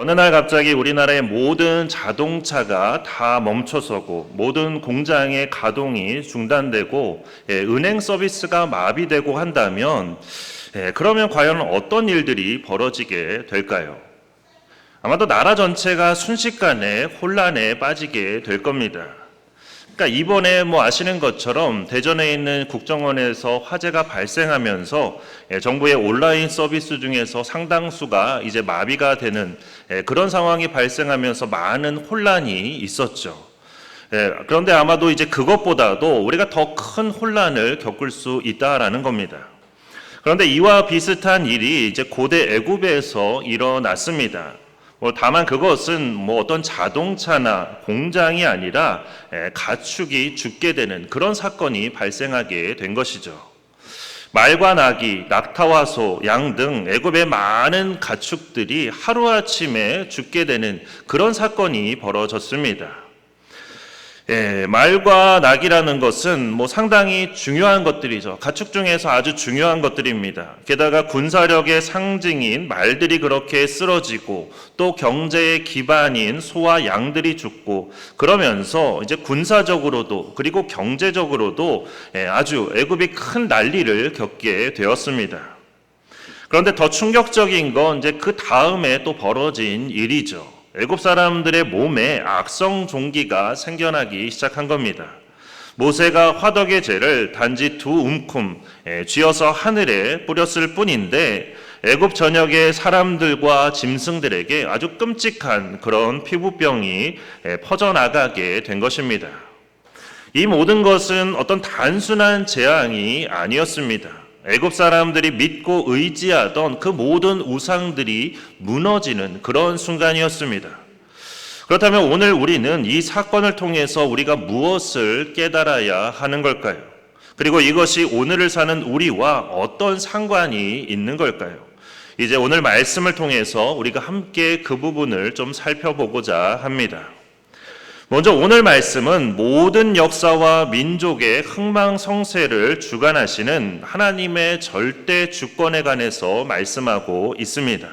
어느 날 갑자기 우리나라의 모든 자동차가 다 멈춰서고 모든 공장의 가동이 중단되고 은행 서비스가 마비되고 한다면 그러면 과연 어떤 일들이 벌어지게 될까요? 아마도 나라 전체가 순식간에 혼란에 빠지게 될 겁니다. 그러니까 이번에 아시는 것처럼 대전에 있는 국정원에서 화재가 발생하면서 정부의 온라인 서비스 중에서 상당수가 이제 마비가 되는 그런 상황이 발생하면서 많은 혼란이 있었죠. 그런데 아마도 이제 그것보다도 우리가 더 큰 혼란을 겪을 수 있다라는 겁니다. 그런데 이와 비슷한 일이 이제 고대 애굽에서 일어났습니다. 다만 그것은 어떤 자동차나 공장이 아니라 가축이 죽게 되는 그런 사건이 발생하게 된 것이죠. 말과 나귀, 낙타와 소, 양 등 애굽의 많은 가축들이 하루아침에 죽게 되는 그런 사건이 벌어졌습니다. 말과 낙이라는 것은 상당히 중요한 것들이죠. 가축 중에서 아주 중요한 것들입니다. 게다가 군사력의 상징인 말들이 그렇게 쓰러지고 또 경제의 기반인 소와 양들이 죽고 그러면서 이제 군사적으로도 그리고 경제적으로도 아주 애굽이 큰 난리를 겪게 되었습니다. 그런데 더 충격적인 건 이제 그 다음에 또 벌어진 일이죠. 애굽 사람들의 몸에 악성 종기가 생겨나기 시작한 겁니다. 모세가 화덕의 재를 단지 2움큼 쥐어서 하늘에 뿌렸을 뿐인데 애굽 전역의 사람들과 짐승들에게 아주 끔찍한 그런 피부병이 퍼져나가게 된 것입니다. 이 모든 것은 어떤 단순한 재앙이 아니었습니다. 애굽 사람들이 믿고 의지하던 그 모든 우상들이 무너지는 그런 순간이었습니다. 그렇다면 오늘 우리는 이 사건을 통해서 우리가 무엇을 깨달아야 하는 걸까요? 그리고 이것이 오늘을 사는 우리와 어떤 상관이 있는 걸까요? 이제 오늘 말씀을 통해서 우리가 함께 그 부분을 좀 살펴보고자 합니다. 먼저 오늘 말씀은 모든 역사와 민족의 흥망성쇠를 주관하시는 하나님의 절대 주권에 관해서 말씀하고 있습니다.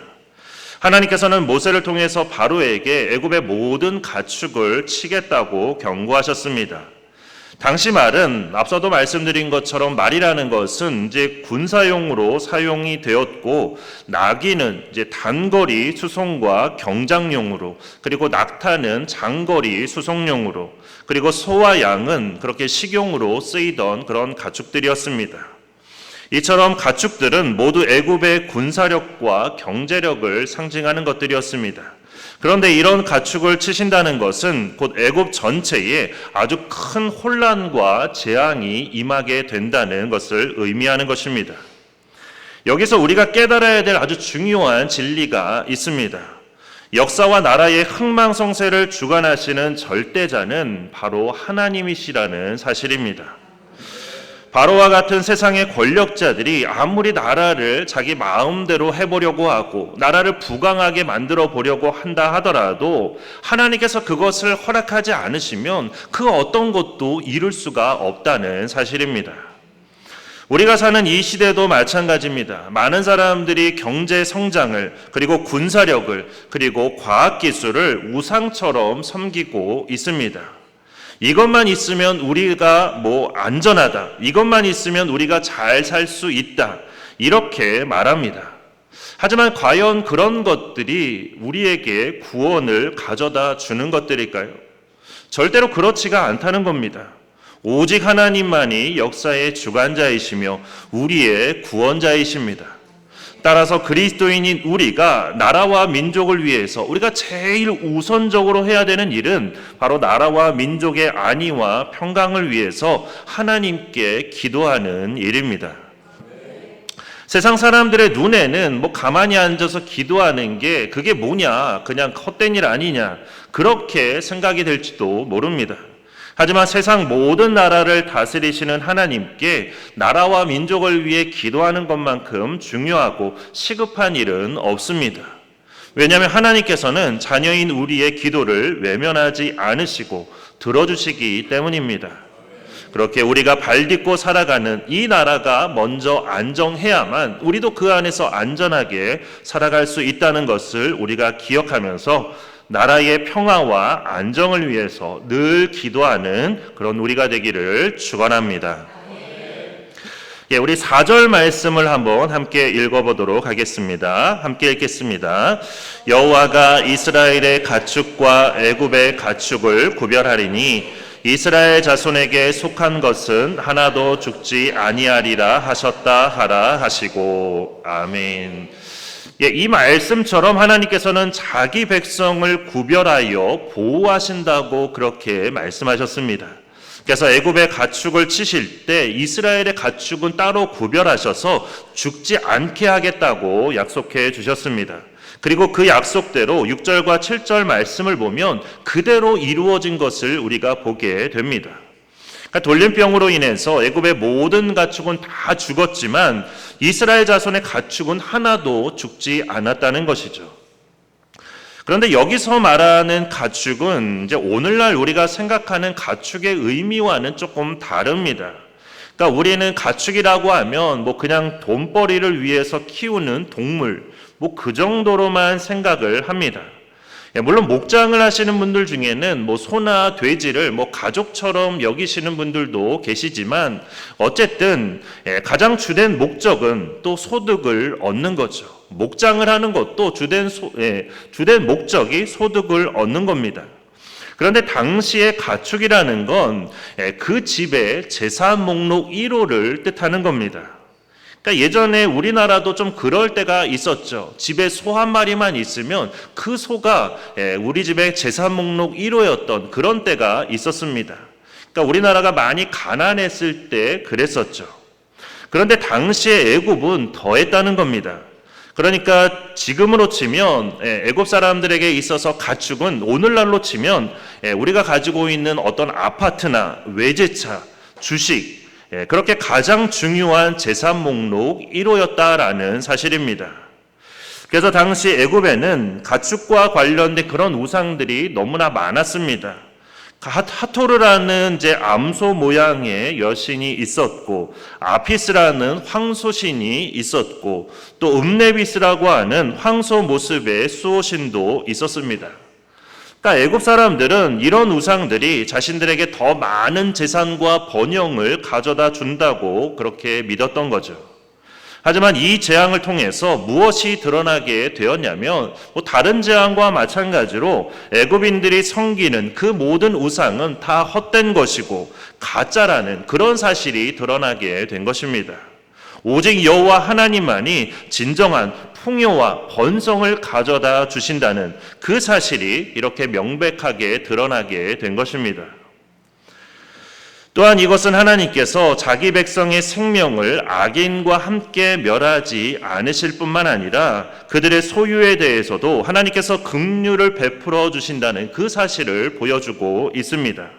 하나님께서는 모세를 통해서 바로에게 애굽의 모든 가축을 치겠다고 경고하셨습니다. 당시 말은 앞서도 말씀드린 것처럼 말이라는 것은 이제 군사용으로 사용이 되었고 나귀는 이제 단거리 수송과 경장용으로 그리고 낙타는 장거리 수송용으로 그리고 소와 양은 그렇게 식용으로 쓰이던 그런 가축들이었습니다. 이처럼 가축들은 모두 애굽의 군사력과 경제력을 상징하는 것들이었습니다. 그런데 이런 가축을 치신다는 것은 곧 애굽 전체에 아주 큰 혼란과 재앙이 임하게 된다는 것을 의미하는 것입니다. 여기서 우리가 깨달아야 될 아주 중요한 진리가 있습니다. 역사와 나라의 흥망성쇠를 주관하시는 절대자는 바로 하나님이시라는 사실입니다. 바로와 같은 세상의 권력자들이 아무리 나라를 자기 마음대로 해보려고 하고 나라를 부강하게 만들어 보려고 한다 하더라도 하나님께서 그것을 허락하지 않으시면 그 어떤 것도 이룰 수가 없다는 사실입니다. 우리가 사는 이 시대도 마찬가지입니다. 많은 사람들이 경제 성장을 그리고 군사력을 그리고 과학기술을 우상처럼 섬기고 있습니다. 이것만 있으면 우리가 안전하다. 이것만 있으면 우리가 잘 살 수 있다. 이렇게 말합니다. 하지만 과연 그런 것들이 우리에게 구원을 가져다 주는 것들일까요? 절대로 그렇지가 않다는 겁니다. 오직 하나님만이 역사의 주관자이시며 우리의 구원자이십니다. 따라서 그리스도인인 우리가 나라와 민족을 위해서 우리가 제일 우선적으로 해야 되는 일은 바로 나라와 민족의 안위와 평강을 위해서 하나님께 기도하는 일입니다. 세상 사람들의 눈에는 가만히 앉아서 기도하는 게 그게 뭐냐, 그냥 헛된 일 아니냐, 그렇게 생각이 될지도 모릅니다. 하지만 세상 모든 나라를 다스리시는 하나님께 나라와 민족을 위해 기도하는 것만큼 중요하고 시급한 일은 없습니다. 왜냐하면 하나님께서는 자녀인 우리의 기도를 외면하지 않으시고 들어주시기 때문입니다. 그렇게 우리가 발 딛고 살아가는 이 나라가 먼저 안정해야만 우리도 그 안에서 안전하게 살아갈 수 있다는 것을 우리가 기억하면서 나라의 평화와 안정을 위해서 늘 기도하는 그런 우리가 되기를 축원합니다. 우리 4절 말씀을 한번 함께 읽어보도록 하겠습니다. 함께 읽겠습니다. 여호와가 이스라엘의 가축과 애굽의 가축을 구별하리니 이스라엘 자손에게 속한 것은 하나도 죽지 아니하리라 하셨다 하라 하시고 아멘. 이 말씀처럼 하나님께서는 자기 백성을 구별하여 보호하신다고 그렇게 말씀하셨습니다. 그래서 애굽의 가축을 치실 때 이스라엘의 가축은 따로 구별하셔서 죽지 않게 하겠다고 약속해 주셨습니다. 그리고 그 약속대로 6절과 7절 말씀을 보면 그대로 이루어진 것을 우리가 보게 됩니다. 그러니까 돌림병으로 인해서 애굽의 모든 가축은 다 죽었지만 이스라엘 자손의 가축은 하나도 죽지 않았다는 것이죠. 그런데 여기서 말하는 가축은 이제 오늘날 우리가 생각하는 가축의 의미와는 조금 다릅니다. 그러니까 우리는 가축이라고 하면 그냥 돈벌이를 위해서 키우는 동물, 그 정도로만 생각을 합니다. 물론 목장을 하시는 분들 중에는 소나 돼지를 가족처럼 여기시는 분들도 계시지만 어쨌든 가장 주된 목적은 또 소득을 얻는 거죠. 목장을 하는 것도 주된 목적이 소득을 얻는 겁니다. 그런데 당시의 가축이라는 건 그 집의 재산 목록 1호를 뜻하는 겁니다. 그러니까 예전에 우리나라도 좀 그럴 때가 있었죠. 집에 소 한 마리만 있으면 그 소가 우리 집의 재산 목록 1호였던 그런 때가 있었습니다. 그러니까 우리나라가 많이 가난했을 때 그랬었죠. 그런데 당시에 애굽은 더했다는 겁니다. 그러니까 지금으로 치면 애굽 사람들에게 있어서 가축은 오늘날로 치면 우리가 가지고 있는 어떤 아파트나 외제차, 주식, 그렇게 가장 중요한 재산 목록 1호였다라는 사실입니다. 그래서 당시 애굽에는 가축과 관련된 그런 우상들이 너무나 많았습니다. 하토르라는 이제 암소 모양의 여신이 있었고, 아피스라는 황소신이 있었고, 또 음네비스라고 하는 황소 모습의 수호신도 있었습니다. 그러니까 애굽 사람들은 이런 우상들이 자신들에게 더 많은 재산과 번영을 가져다 준다고 그렇게 믿었던 거죠. 하지만 이 재앙을 통해서 무엇이 드러나게 되었냐면 다른 재앙과 마찬가지로 애굽인들이 섬기는 그 모든 우상은 다 헛된 것이고 가짜라는 그런 사실이 드러나게 된 것입니다. 오직 여호와 하나님만이 진정한 풍요와 번성을 가져다 주신다는 그 사실이 이렇게 명백하게 드러나게 된 것입니다. 또한 이것은 하나님께서 자기 백성의 생명을 악인과 함께 멸하지 않으실 뿐만 아니라 그들의 소유에 대해서도 하나님께서 긍휼을 베풀어 주신다는 그 사실을 보여주고 있습니다.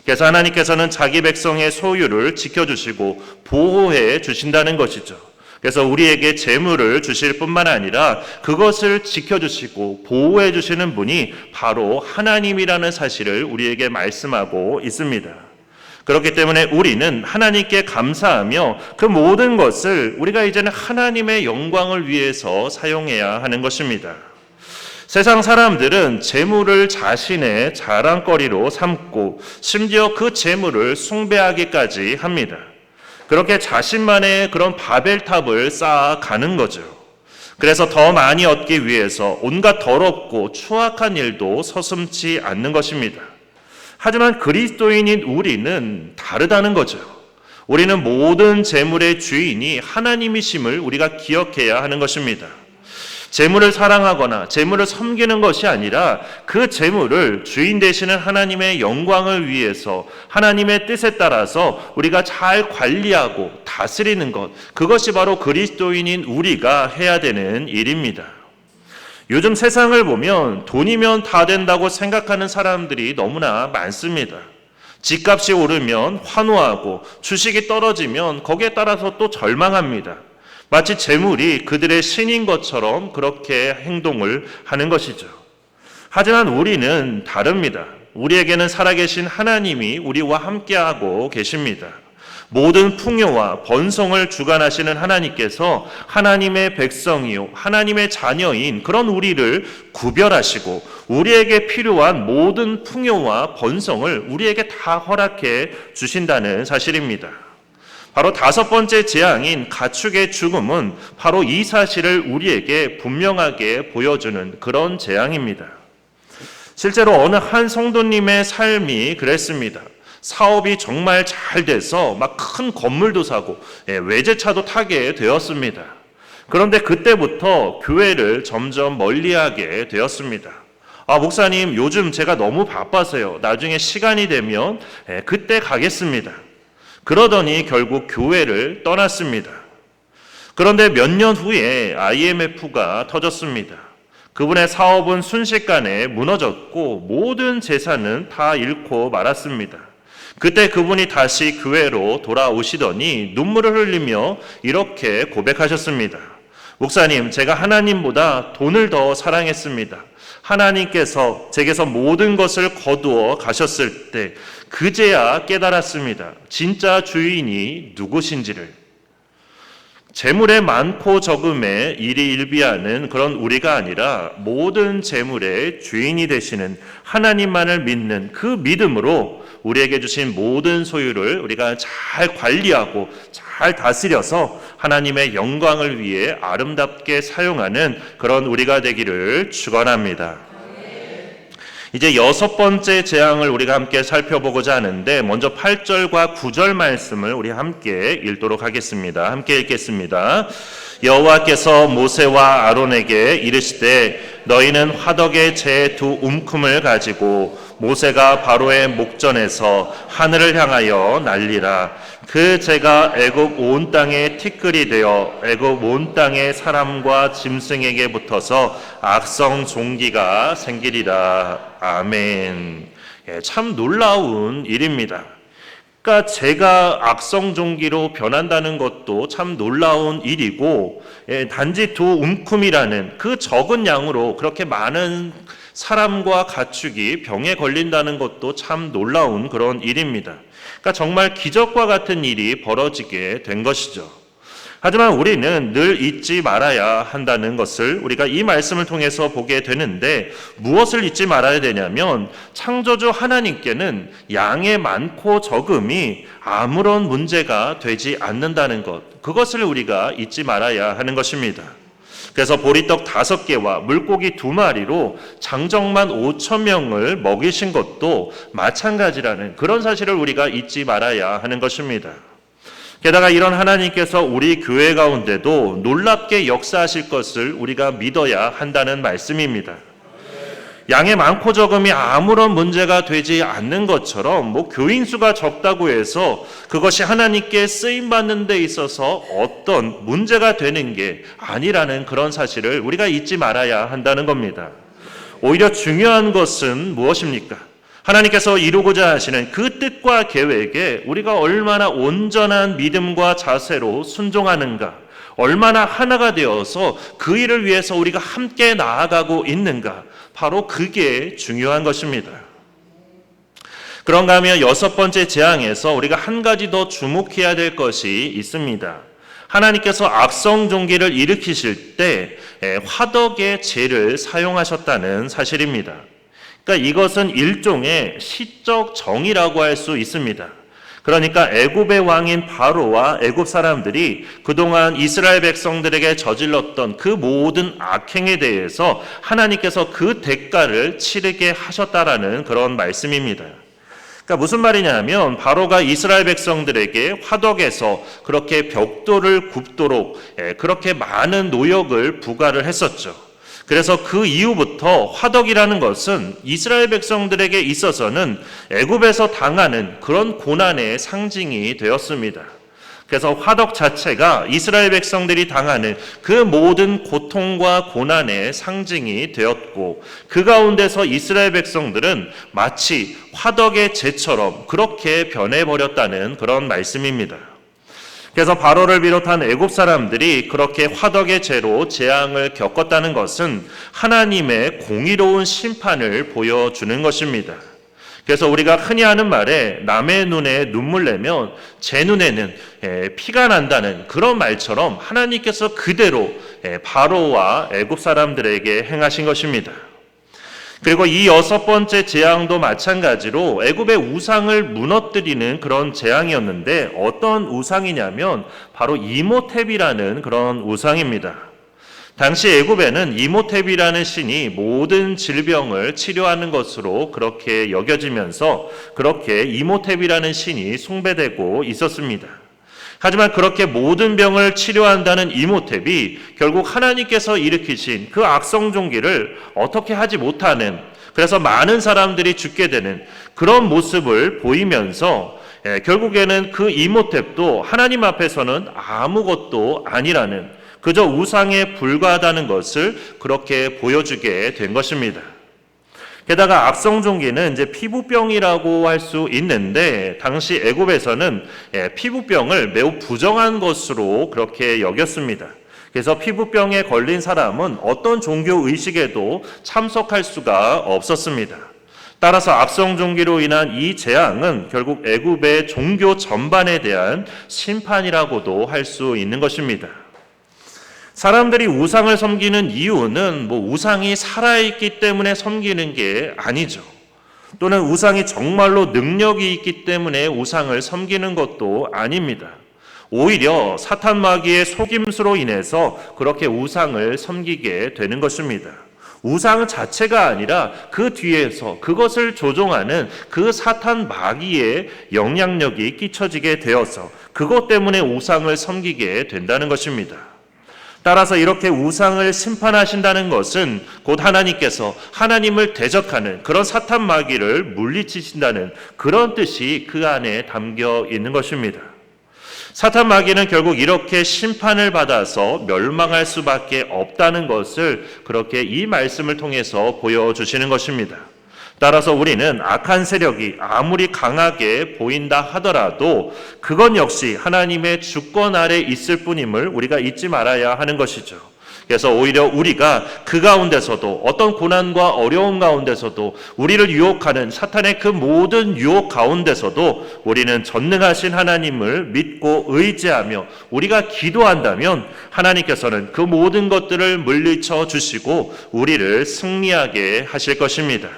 그래서 하나님께서는 자기 백성의 소유를 지켜주시고 보호해 주신다는 것이죠. 그래서 우리에게 재물을 주실 뿐만 아니라 그것을 지켜주시고 보호해 주시는 분이 바로 하나님이라는 사실을 우리에게 말씀하고 있습니다. 그렇기 때문에 우리는 하나님께 감사하며 그 모든 것을 우리가 이제는 하나님의 영광을 위해서 사용해야 하는 것입니다. 세상 사람들은 재물을 자신의 자랑거리로 삼고 심지어 그 재물을 숭배하기까지 합니다. 그렇게 자신만의 그런 바벨탑을 쌓아가는 거죠. 그래서 더 많이 얻기 위해서 온갖 더럽고 추악한 일도 서슴지 않는 것입니다. 하지만 그리스도인인 우리는 다르다는 거죠. 우리는 모든 재물의 주인이 하나님이심을 우리가 기억해야 하는 것입니다. 재물을 사랑하거나 재물을 섬기는 것이 아니라 그 재물을 주인 되시는 하나님의 영광을 위해서 하나님의 뜻에 따라서 우리가 잘 관리하고 다스리는 것, 그것이 바로 그리스도인인 우리가 해야 되는 일입니다. 요즘 세상을 보면 돈이면 다 된다고 생각하는 사람들이 너무나 많습니다. 집값이 오르면 환호하고 주식이 떨어지면 거기에 따라서 또 절망합니다. 마치 재물이 그들의 신인 것처럼 그렇게 행동을 하는 것이죠. 하지만 우리는 다릅니다. 우리에게는 살아계신 하나님이 우리와 함께하고 계십니다. 모든 풍요와 번성을 주관하시는 하나님께서 하나님의 백성이요 하나님의 자녀인 그런 우리를 구별하시고 우리에게 필요한 모든 풍요와 번성을 우리에게 다 허락해 주신다는 사실입니다. 바로 다섯 번째 재앙인 가축의 죽음은 바로 이 사실을 우리에게 분명하게 보여주는 그런 재앙입니다. 실제로 어느 한 성도님의 삶이 그랬습니다. 사업이 정말 잘 돼서 막 큰 건물도 사고 외제차도 타게 되었습니다. 그런데 그때부터 교회를 점점 멀리하게 되었습니다. 목사님, 요즘 제가 너무 바빠서요. 나중에 시간이 되면 그때 가겠습니다. 그러더니 결국 교회를 떠났습니다. 그런데 몇 년 후에 IMF가 터졌습니다. 그분의 사업은 순식간에 무너졌고 모든 재산은 다 잃고 말았습니다. 그때 그분이 다시 교회로 돌아오시더니 눈물을 흘리며 이렇게 고백하셨습니다. 목사님, 제가 하나님보다 돈을 더 사랑했습니다. 하나님께서 제게서 모든 것을 거두어 가셨을 때 그제야 깨달았습니다. 진짜 주인이 누구신지를. 재물의 많고 적음에 일희일비하는 그런 우리가 아니라 모든 재물의 주인이 되시는 하나님만을 믿는 그 믿음으로 우리에게 주신 모든 소유를 우리가 잘 관리하고 잘 다스려서 하나님의 영광을 위해 아름답게 사용하는 그런 우리가 되기를 축원합니다. 이제 여섯 번째 재앙을 우리가 함께 살펴보고자 하는데 먼저 8절과 9절 말씀을 우리 함께 읽도록 하겠습니다. 함께 읽겠습니다. 여호와께서 모세와 아론에게 이르시되 너희는 화덕의 재 두 움큼을 가지고 모세가 바로의 목전에서 하늘을 향하여 날리라. 그 재가 애굽 온 땅에 티끌이 되어 애굽 온 땅의 사람과 짐승에게 붙어서 악성 종기가 생기리라. 아멘. 참 놀라운 일입니다. 그러니까 재가 악성 종기로 변한다는 것도 참 놀라운 일이고, 단지 두 움큼이라는 그 적은 양으로 그렇게 많은 사람과 가축이 병에 걸린다는 것도 참 놀라운 그런 일입니다. 그러니까 정말 기적과 같은 일이 벌어지게 된 것이죠. 하지만 우리는 늘 잊지 말아야 한다는 것을 우리가 이 말씀을 통해서 보게 되는데, 무엇을 잊지 말아야 되냐면 창조주 하나님께는 양의 많고 적음이 아무런 문제가 되지 않는다는 것, 그것을 우리가 잊지 말아야 하는 것입니다. 그래서 보리떡 5개와 물고기 2마리로 장정만 5,000명을 먹이신 것도 마찬가지라는 그런 사실을 우리가 잊지 말아야 하는 것입니다. 게다가 이런 하나님께서 우리 교회 가운데도 놀랍게 역사하실 것을 우리가 믿어야 한다는 말씀입니다. 양의 많고 적음이 아무런 문제가 되지 않는 것처럼 교인 수가 적다고 해서 그것이 하나님께 쓰임받는 데 있어서 어떤 문제가 되는 게 아니라는 그런 사실을 우리가 잊지 말아야 한다는 겁니다. 오히려 중요한 것은 무엇입니까? 하나님께서 이루고자 하시는 그 뜻과 계획에 우리가 얼마나 온전한 믿음과 자세로 순종하는가, 얼마나 하나가 되어서 그 일을 위해서 우리가 함께 나아가고 있는가, 바로 그게 중요한 것입니다. 그런가 하면 여섯 번째 재앙에서 우리가 한 가지 더 주목해야 될 것이 있습니다. 하나님께서 악성 종기를 일으키실 때 화덕의 재를 사용하셨다는 사실입니다. 그러니까 이것은 일종의 시적 정의라고 할 수 있습니다. 그러니까 애굽의 왕인 바로와 애굽 사람들이 그동안 이스라엘 백성들에게 저질렀던 그 모든 악행에 대해서 하나님께서 그 대가를 치르게 하셨다라는 그런 말씀입니다. 그러니까 무슨 말이냐면 바로가 이스라엘 백성들에게 화덕에서 그렇게 벽돌을 굽도록 그렇게 많은 노역을 부과를 했었죠. 그래서 그 이후부터 화덕이라는 것은 이스라엘 백성들에게 있어서는 애굽에서 당하는 그런 고난의 상징이 되었습니다. 그래서 화덕 자체가 이스라엘 백성들이 당하는 그 모든 고통과 고난의 상징이 되었고, 그 가운데서 이스라엘 백성들은 마치 화덕의 재처럼 그렇게 변해버렸다는 그런 말씀입니다. 그래서 바로를 비롯한 애굽 사람들이 그렇게 화덕의 재로 재앙을 겪었다는 것은 하나님의 공의로운 심판을 보여주는 것입니다. 그래서 우리가 흔히 하는 말에 남의 눈에 눈물 내면 제 눈에는 피가 난다는 그런 말처럼 하나님께서 그대로 바로와 애굽 사람들에게 행하신 것입니다. 그리고 이 6번째 재앙도 마찬가지로 애굽의 우상을 무너뜨리는 그런 재앙이었는데 어떤 우상이냐면 바로 이모텝이라는 그런 우상입니다. 당시 애굽에는 이모텝이라는 신이 모든 질병을 치료하는 것으로 그렇게 여겨지면서 그렇게 이모텝이라는 신이 숭배되고 있었습니다. 하지만 그렇게 모든 병을 치료한다는 이모텝이 결국 하나님께서 일으키신 그 악성 종기를 어떻게 하지 못하는, 그래서 많은 사람들이 죽게 되는 그런 모습을 보이면서 결국에는 그 이모텝도 하나님 앞에서는 아무것도 아니라는, 그저 우상에 불과하다는 것을 그렇게 보여주게 된 것입니다. 게다가 악성 종기는 이제 피부병이라고 할 수 있는데 당시 애굽에서는 피부병을 매우 부정한 것으로 그렇게 여겼습니다. 그래서 피부병에 걸린 사람은 어떤 종교 의식에도 참석할 수가 없었습니다. 따라서 악성 종기로 인한 이 재앙은 결국 애굽의 종교 전반에 대한 심판이라고도 할 수 있는 것입니다. 사람들이 우상을 섬기는 이유는 우상이 살아있기 때문에 섬기는 게 아니죠. 또는 우상이 정말로 능력이 있기 때문에 우상을 섬기는 것도 아닙니다. 오히려 사탄 마귀의 속임수로 인해서 그렇게 우상을 섬기게 되는 것입니다. 우상 자체가 아니라 그 뒤에서 그것을 조종하는 그 사탄 마귀의 영향력이 끼쳐지게 되어서 그것 때문에 우상을 섬기게 된다는 것입니다. 따라서 이렇게 우상을 심판하신다는 것은 곧 하나님께서 하나님을 대적하는 그런 사탄 마귀를 물리치신다는 그런 뜻이 그 안에 담겨 있는 것입니다. 사탄 마귀는 결국 이렇게 심판을 받아서 멸망할 수밖에 없다는 것을 그렇게 이 말씀을 통해서 보여주시는 것입니다. 따라서 우리는 악한 세력이 아무리 강하게 보인다 하더라도 그건 역시 하나님의 주권 아래 있을 뿐임을 우리가 잊지 말아야 하는 것이죠. 그래서 오히려 우리가 그 가운데서도 어떤 고난과 어려움 가운데서도 우리를 유혹하는 사탄의 그 모든 유혹 가운데서도 우리는 전능하신 하나님을 믿고 의지하며 우리가 기도한다면 하나님께서는 그 모든 것들을 물리쳐 주시고 우리를 승리하게 하실 것입니다.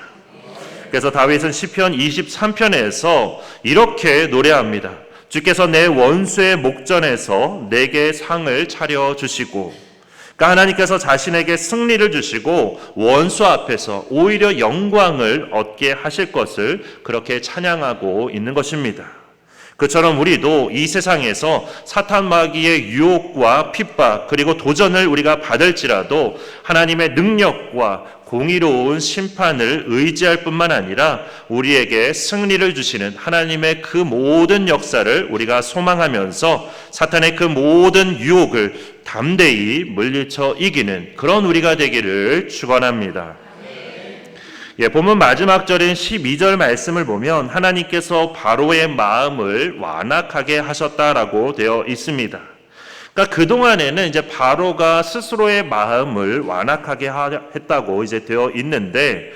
그래서 다윗은 시편 23편에서 이렇게 노래합니다. 주께서 내 원수의 목전에서 내게 상을 차려주시고, 그러니까 하나님께서 자신에게 승리를 주시고 원수 앞에서 오히려 영광을 얻게 하실 것을 그렇게 찬양하고 있는 것입니다. 그처럼 우리도 이 세상에서 사탄 마귀의 유혹과 핍박 그리고 도전을 우리가 받을지라도 하나님의 능력과 공의로운 심판을 의지할 뿐만 아니라 우리에게 승리를 주시는 하나님의 그 모든 역사를 우리가 소망하면서 사탄의 그 모든 유혹을 담대히 물리쳐 이기는 그런 우리가 되기를 축원합니다. 본문 마지막 절인 12절 말씀을 보면 하나님께서 바로의 마음을 완악하게 하셨다라고 되어 있습니다. 그러니까 그동안에는 이제 바로가 스스로의 마음을 완악하게 했다고 이제 되어 있는데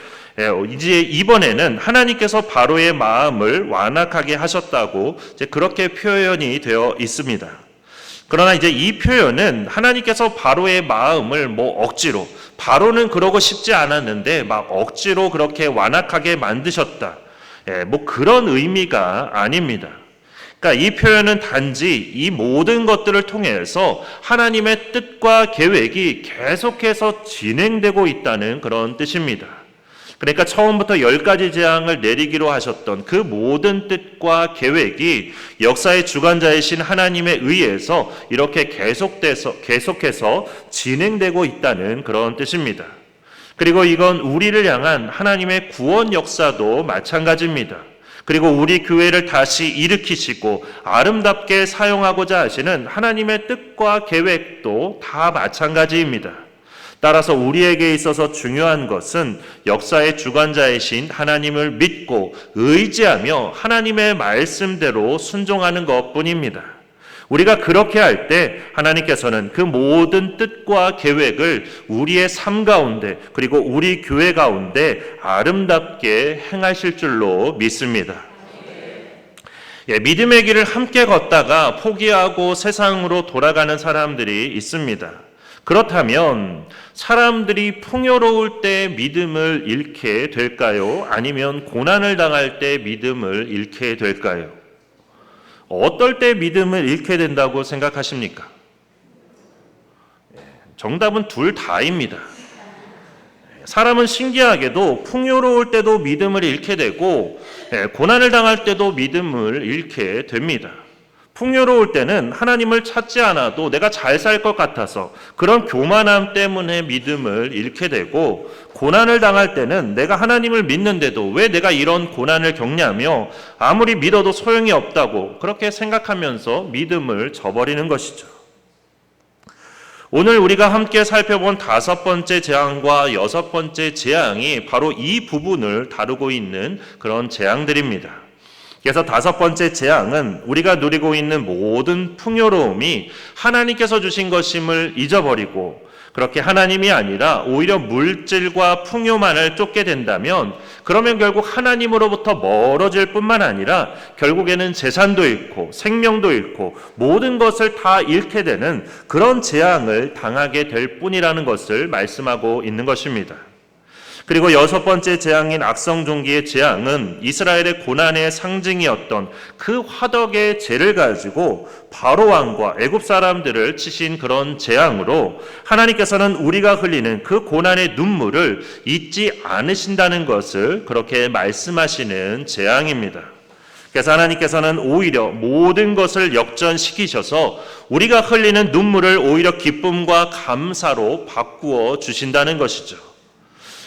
이제 이번에는 하나님께서 바로의 마음을 완악하게 하셨다고 이제 그렇게 표현이 되어 있습니다. 그러나 이제 이 표현은 하나님께서 바로의 마음을 억지로, 바로는 그러고 싶지 않았는데 막 억지로 그렇게 완악하게 만드셨다. 그런 의미가 아닙니다. 그러니까 이 표현은 단지 이 모든 것들을 통해서 하나님의 뜻과 계획이 계속해서 진행되고 있다는 그런 뜻입니다. 그러니까 처음부터 10가지 재앙을 내리기로 하셨던 그 모든 뜻과 계획이 역사의 주관자이신 하나님에 의해서 이렇게 계속해서 진행되고 있다는 그런 뜻입니다. 그리고 이건 우리를 향한 하나님의 구원 역사도 마찬가지입니다. 그리고 우리 교회를 다시 일으키시고 아름답게 사용하고자 하시는 하나님의 뜻과 계획도 다 마찬가지입니다. 따라서 우리에게 있어서 중요한 것은 역사의 주관자이신 하나님을 믿고 의지하며 하나님의 말씀대로 순종하는 것뿐입니다. 우리가 그렇게 할 때 하나님께서는 그 모든 뜻과 계획을 우리의 삶 가운데 그리고 우리 교회 가운데 아름답게 행하실 줄로 믿습니다. 믿음의 길을 함께 걷다가 포기하고 세상으로 돌아가는 사람들이 있습니다. 그렇다면 사람들이 풍요로울 때 믿음을 잃게 될까요? 아니면 고난을 당할 때 믿음을 잃게 될까요? 어떨 때 믿음을 잃게 된다고 생각하십니까? 정답은 둘 다입니다. 사람은 신기하게도 풍요로울 때도 믿음을 잃게 되고 고난을 당할 때도 믿음을 잃게 됩니다. 풍요로울 때는 하나님을 찾지 않아도 내가 잘 살 것 같아서 그런 교만함 때문에 믿음을 잃게 되고, 고난을 당할 때는 내가 하나님을 믿는데도 왜 내가 이런 고난을 겪냐며 아무리 믿어도 소용이 없다고 그렇게 생각하면서 믿음을 저버리는 것이죠. 오늘 우리가 함께 살펴본 5번째 재앙과 6번째 재앙이 바로 이 부분을 다루고 있는 그런 재앙들입니다. 그래서 5번째 재앙은 우리가 누리고 있는 모든 풍요로움이 하나님께서 주신 것임을 잊어버리고 그렇게 하나님이 아니라 오히려 물질과 풍요만을 쫓게 된다면, 그러면 결국 하나님으로부터 멀어질 뿐만 아니라 결국에는 재산도 잃고 생명도 잃고 모든 것을 다 잃게 되는 그런 재앙을 당하게 될 뿐이라는 것을 말씀하고 있는 것입니다. 그리고 6번째 재앙인 악성종기의 재앙은 이스라엘의 고난의 상징이었던 그 화덕의 재를 가지고 바로 왕과 애굽 사람들을 치신 그런 재앙으로 하나님께서는 우리가 흘리는 그 고난의 눈물을 잊지 않으신다는 것을 그렇게 말씀하시는 재앙입니다. 그래서 하나님께서는 오히려 모든 것을 역전시키셔서 우리가 흘리는 눈물을 오히려 기쁨과 감사로 바꾸어 주신다는 것이죠.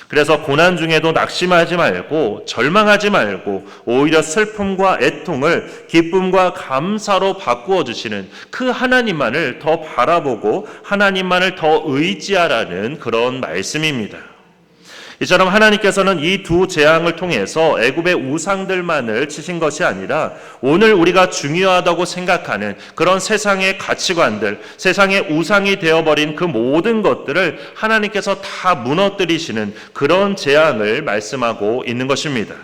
그래서 고난 중에도 낙심하지 말고 절망하지 말고 오히려 슬픔과 애통을 기쁨과 감사로 바꾸어 주시는 그 하나님만을 더 바라보고 하나님만을 더 의지하라는 그런 말씀입니다. 이처럼 하나님께서는 이 두 재앙을 통해서 애굽의 우상들만을 치신 것이 아니라 오늘 우리가 중요하다고 생각하는 그런 세상의 가치관들, 세상의 우상이 되어버린 그 모든 것들을 하나님께서 다 무너뜨리시는 그런 재앙을 말씀하고 있는 것입니다.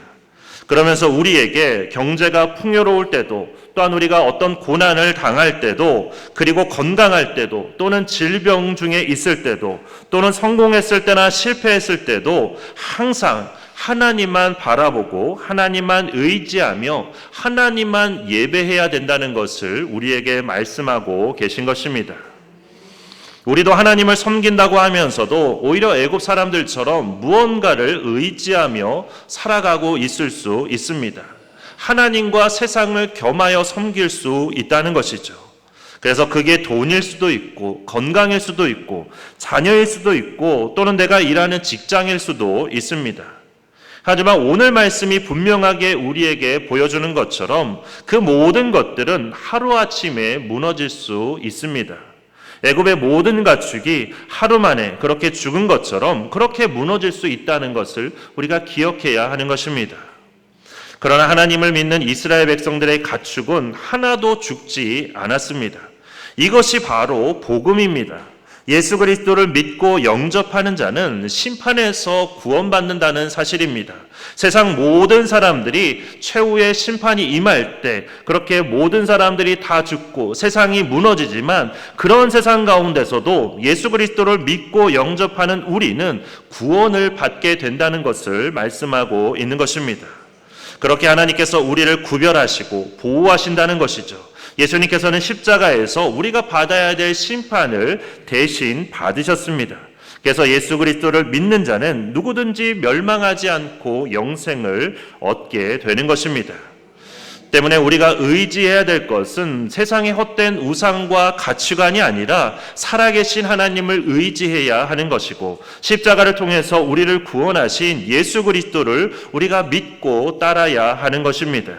그러면서 우리에게 경제가 풍요로울 때도, 또한 우리가 어떤 고난을 당할 때도, 그리고 건강할 때도, 또는 질병 중에 있을 때도, 또는 성공했을 때나 실패했을 때도 항상 하나님만 바라보고 하나님만 의지하며 하나님만 예배해야 된다는 것을 우리에게 말씀하고 계신 것입니다. 우리도 하나님을 섬긴다고 하면서도 오히려 애굽 사람들처럼 무언가를 의지하며 살아가고 있을 수 있습니다. 하나님과 세상을 겸하여 섬길 수 있다는 것이죠. 그래서 그게 돈일 수도 있고 건강일 수도 있고 자녀일 수도 있고 또는 내가 일하는 직장일 수도 있습니다. 하지만 오늘 말씀이 분명하게 우리에게 보여주는 것처럼 그 모든 것들은 하루아침에 무너질 수 있습니다. 애굽의 모든 가축이 하루 만에 그렇게 죽은 것처럼 그렇게 무너질 수 있다는 것을 우리가 기억해야 하는 것입니다. 그러나 하나님을 믿는 이스라엘 백성들의 가축은 하나도 죽지 않았습니다. 이것이 바로 복음입니다. 예수 그리스도를 믿고 영접하는 자는 심판에서 구원받는다는 사실입니다. 세상 모든 사람들이 최후의 심판이 임할 때 그렇게 모든 사람들이 다 죽고 세상이 무너지지만, 그런 세상 가운데서도 예수 그리스도를 믿고 영접하는 우리는 구원을 받게 된다는 것을 말씀하고 있는 것입니다. 그렇게 하나님께서 우리를 구별하시고 보호하신다는 것이죠. 예수님께서는 십자가에서 우리가 받아야 될 심판을 대신 받으셨습니다. 그래서 예수 그리스도를 믿는 자는 누구든지 멸망하지 않고 영생을 얻게 되는 것입니다. 때문에 우리가 의지해야 될 것은 세상의 헛된 우상과 가치관이 아니라 살아계신 하나님을 의지해야 하는 것이고, 십자가를 통해서 우리를 구원하신 예수 그리스도를 우리가 믿고 따라야 하는 것입니다.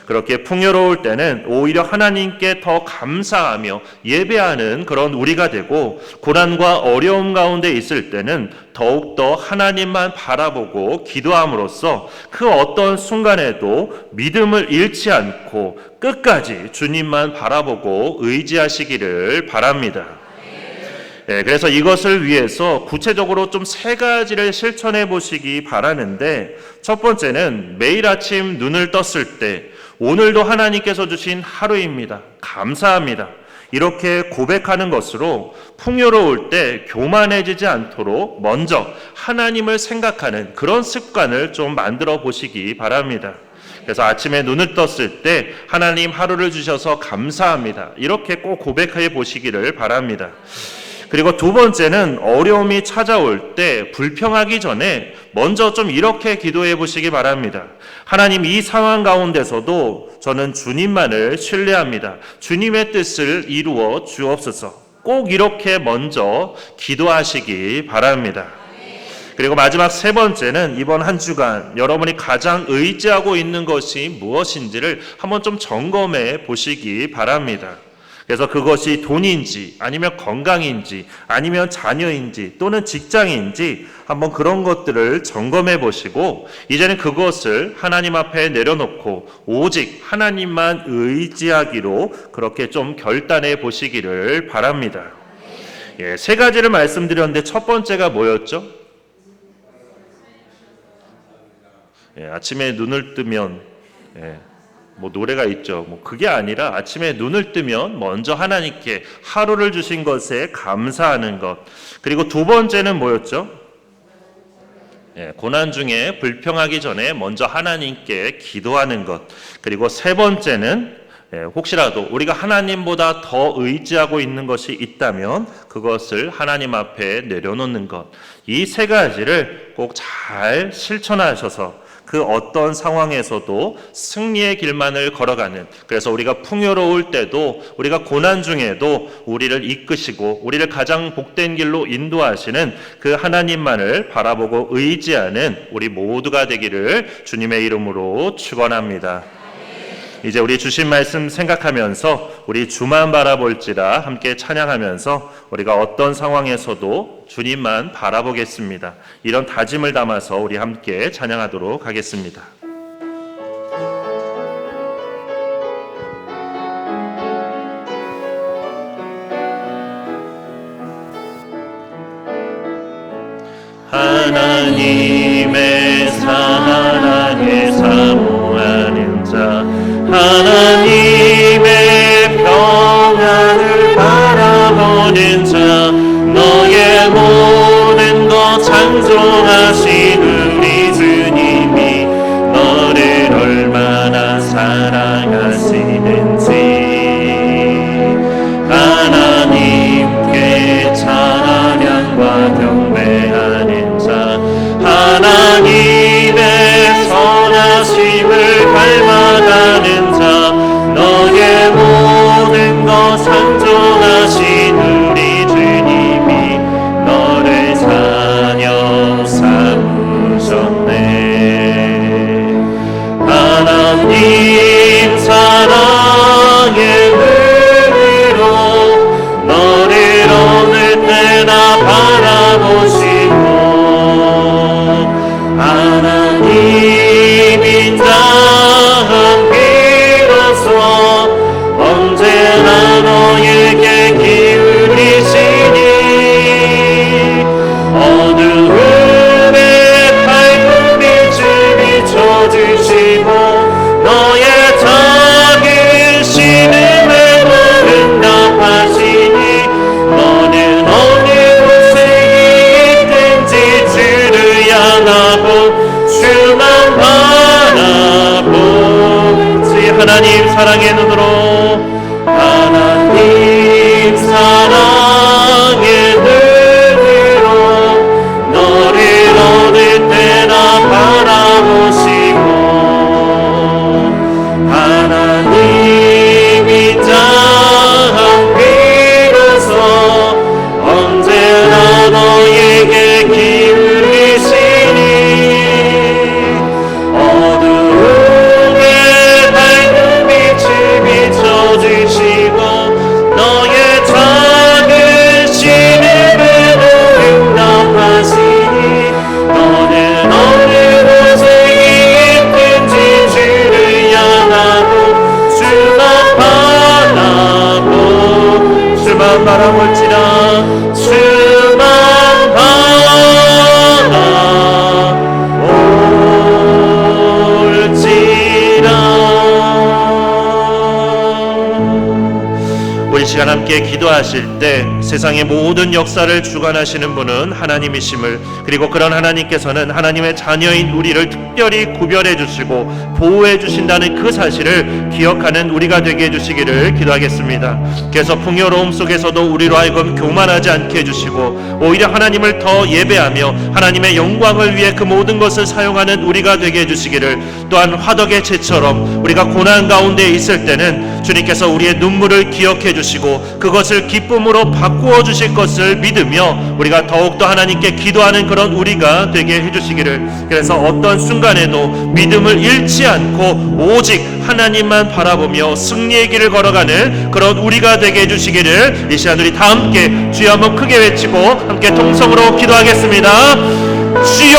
그렇게 풍요로울 때는 오히려 하나님께 더 감사하며 예배하는 그런 우리가 되고, 고난과 어려움 가운데 있을 때는 더욱더 하나님만 바라보고 기도함으로써 그 어떤 순간에도 믿음을 잃지 않고 끝까지 주님만 바라보고 의지하시기를 바랍니다. 그래서 이것을 위해서 구체적으로 좀 3가지를 실천해 보시기 바라는데, 첫 번째는 매일 아침 눈을 떴을 때 오늘도 하나님께서 주신 하루입니다, 감사합니다, 이렇게 고백하는 것으로 풍요로울 때 교만해지지 않도록 먼저 하나님을 생각하는 그런 습관을 좀 만들어 보시기 바랍니다. 그래서 아침에 눈을 떴을 때 하나님 하루를 주셔서 감사합니다, 이렇게 꼭 고백해 보시기를 바랍니다. 그리고 두 번째는 어려움이 찾아올 때 불평하기 전에 먼저 좀 이렇게 기도해 보시기 바랍니다. 하나님, 이 상황 가운데서도 저는 주님만을 신뢰합니다. 주님의 뜻을 이루어 주옵소서. 꼭 이렇게 먼저 기도하시기 바랍니다. 그리고 마지막 3번째는 이번 한 주간 여러분이 가장 의지하고 있는 것이 무엇인지를 한번 좀 점검해 보시기 바랍니다. 그래서 그것이 돈인지 아니면 건강인지 아니면 자녀인지 또는 직장인지 한번 그런 것들을 점검해 보시고, 이제는 그것을 하나님 앞에 내려놓고 오직 하나님만 의지하기로 그렇게 좀 결단해 보시기를 바랍니다. 3가지를 말씀드렸는데 첫 번째가 뭐였죠? 아침에 눈을 뜨면 노래가 있죠. 그게 아니라 아침에 눈을 뜨면 먼저 하나님께 하루를 주신 것에 감사하는 것. 그리고 두 번째는 뭐였죠? 고난 중에 불평하기 전에 먼저 하나님께 기도하는 것. 그리고 3번째는 혹시라도 우리가 하나님보다 더 의지하고 있는 것이 있다면 그것을 하나님 앞에 내려놓는 것. 이 3가지를 꼭 잘 실천하셔서 그 어떤 상황에서도 승리의 길만을 걸어가는, 그래서 우리가 풍요로울 때도 우리가 고난 중에도 우리를 이끄시고 우리를 가장 복된 길로 인도하시는 그 하나님만을 바라보고 의지하는 우리 모두가 되기를 주님의 이름으로 축원합니다. 이제 우리 주신 말씀 생각하면서 우리 주만 바라볼지라 함께 찬양하면서 우리가 어떤 상황에서도 주님만 바라보겠습니다. 이런 다짐을 담아서 우리 함께 찬양하도록 하겠습니다. 하나님의 사랑에 사모하는 자, 하나님의 평안을 바라보는 자, 너의 모든 것 창조하신 우리 주님이 너를 얼마나 사랑하시는지, 하나님께 찬양과 경배하는 자, 하나님의 선하심을 닮아가는 자, 너의 모든 것 창조하신 우리 주님이 너를 자녀 삼으셨네. 하나님 사랑의 은혜로 너를 어느 때나 바라보 시간 함께 기도하실 때 세상의 모든 역사를 주관하시는 분은 하나님이심을, 그리고 그런 하나님께서는 하나님의 자녀인 우리를 특별히 구별해 주시고 보호해 주신다는 그 사실을 기억하는 우리가 되게 해주시기를 기도하겠습니다. 그래서 풍요로움 속에서도 우리로 하여금 교만하지 않게 해주시고 오히려 하나님을 더 예배하며 하나님의 영광을 위해 그 모든 것을 사용하는 우리가 되게 해주시기를, 또한 화덕의 채처럼 우리가 고난 가운데 있을 때는 주님께서 우리의 눈물을 기억해 주시고 그것을 기쁨으로 바꾸어 주실 것을 믿으며 우리가 더욱더 하나님께 기도하는 그런 우리가 되게 해주시기를, 그래서 어떤 순간에도 믿음을 잃지 않고 오직 하나님만 바라보며 승리의 길을 걸어가는 그런 우리가 되게 해주시기를, 이 시간 우리 다 함께 주여 한번 크게 외치고 함께 통성으로 기도하겠습니다. 주여!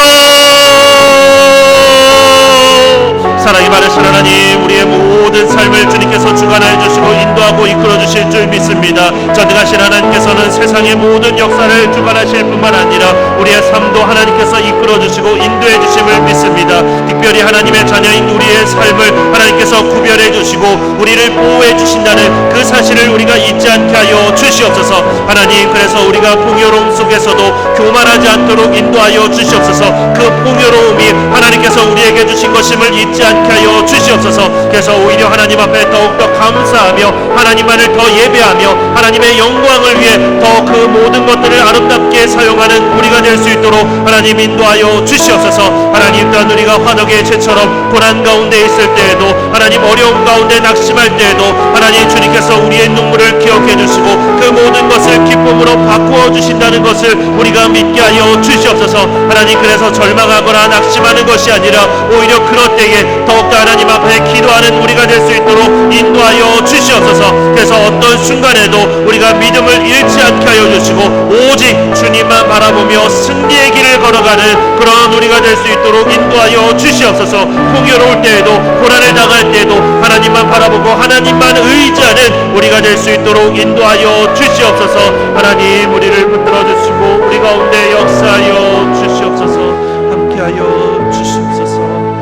사랑이 많으신 하나님, 우리의 모든 삶을 주님께서 주관하여 주시고 인도하고 이끌어 주실 줄 믿습니다. 전능하신 하나님께서는 세상의 모든 역사를 주관하실 뿐만 아니라 우리의 삶도 하나님께서 이끌어 주시고 인도해 주심을 믿습니다. 특별히 하나님의 자녀인 우리의 삶을 하나님께서 구별해 주시고 우리를 보호해 주신다는 그 사실을 우리가 잊지 않게 하여 주시옵소서. 하나님, 그래서 우리가 풍요로움 속에서도 교만하지 않도록 인도하여 주시옵소서. 그 풍요로움이 하나님께서 우리에게 주신 것임을 잊지 않게 하여 주시옵소서. 그래서 오히려 하나님 앞에 더욱더 감사하며 하나님만을 더 예배하며 하나님의 영광을 위해 더 그 모든 것들을 아름답게 사용하는 우리가 될 수 있도록 하나님 인도하여 주시옵소서. 하나님, 또한 우리가 화덕의 채처럼 고난 가운데 있을 때에도 하나님 어려움 가운데 낙심할 때에도 하나님 주님께서 우리의 눈물을 기억해 주시고 그 모든 것을 기쁨으로 바꾸어 주신다는 것을 우리가 믿게 하여 주시옵소서. 하나님, 그래서 절망하거나 낙심하는 것이 아니라 오히려 그럴 때에 더욱더 하나님 앞에 기도하는 우리가 될 수 있도록 인도하여 주시옵소서. 그래서 어떤 순간에도 우리가 믿음을 잃지 않게 하여 주시고 오직 주님만 바라보며 승리의 길을 걸어가는 그런 우리가 될 수 있도록 인도하여 주시옵소서. 풍요로울 때에도 고난을 당할 때에도 하나님만 바라보고 하나님만 의지하는 우리가 될 수 있도록 인도하여 주시옵소서. 하나님, 우리를 붙들어 주시고 우리 가운데 역사하여 주시옵소서. 함께하여 주시옵소서.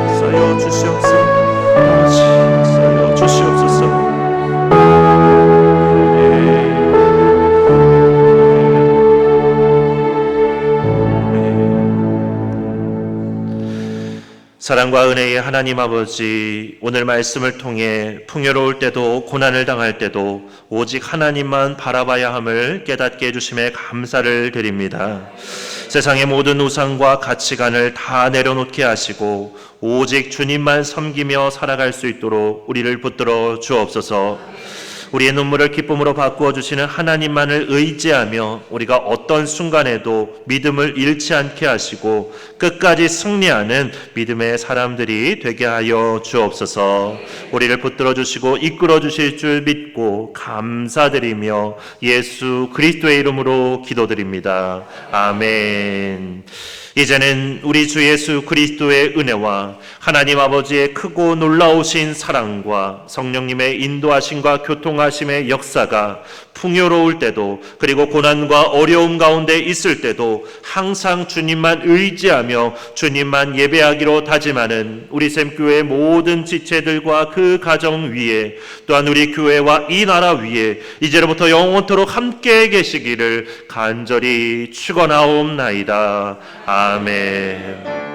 역사하여 주시옵소서. 역사하여 주시옵소서. 사랑과 은혜의 하나님 아버지, 오늘 말씀을 통해 풍요로울 때도 고난을 당할 때도 오직 하나님만 바라봐야 함을 깨닫게 해주심에 감사를 드립니다. 세상의 모든 우상과 가치관을 다 내려놓게 하시고 오직 주님만 섬기며 살아갈 수 있도록 우리를 붙들어 주옵소서. 우리의 눈물을 기쁨으로 바꾸어 주시는 하나님만을 의지하며 우리가 어떤 순간에도 믿음을 잃지 않게 하시고 끝까지 승리하는 믿음의 사람들이 되게 하여 주옵소서. 우리를 붙들어 주시고 이끌어 주실 줄 믿고 감사드리며 예수 그리스도의 이름으로 기도드립니다. 아멘. 이제는 우리 주 예수 그리스도의 은혜와 하나님 아버지의 크고 놀라우신 사랑과 성령님의 인도하심과 교통하심의 역사가 풍요로울 때도 그리고 고난과 어려움 가운데 있을 때도 항상 주님만 의지하며 주님만 예배하기로 다짐하는 우리 샘교회 모든 지체들과 그 가정 위에, 또한 우리 교회와 이 나라 위에 이제로부터 영원토록 함께 계시기를 간절히 축원하옵나이다. 아멘.